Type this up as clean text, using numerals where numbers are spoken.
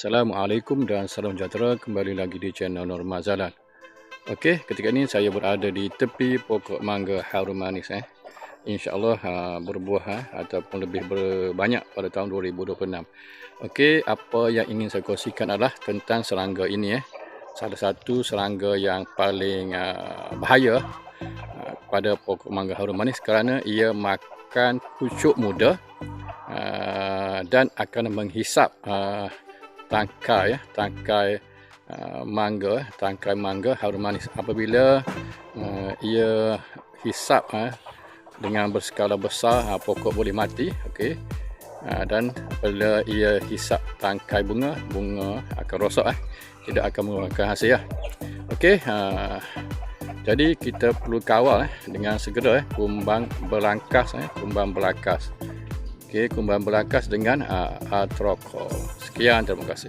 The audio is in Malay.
Assalamualaikum dan salam sejahtera, kembali lagi di channel Nur Mazalan. Okey, ketika ini saya berada di tepi pokok mangga harum manis. InsyaAllah berbuah ataupun lebih berbanyak pada tahun 2026. Okey, apa yang ingin saya kongsikan adalah tentang serangga ini. Salah satu serangga yang paling bahaya pada pokok mangga harum manis kerana ia makan pucuk muda dan akan menghisap tangkai mangga harum manis. Apabila ia hisap dengan berskala besar, pokok boleh mati. Okey. Dan apabila ia hisap tangkai bunga akan rosak, tidak akan mengeluarkan hasil. Okey. Jadi kita perlu kawal dengan segera kumbang belangkas. Okey, kumbang belangkas dengan atrokol. Sekian, terima kasih.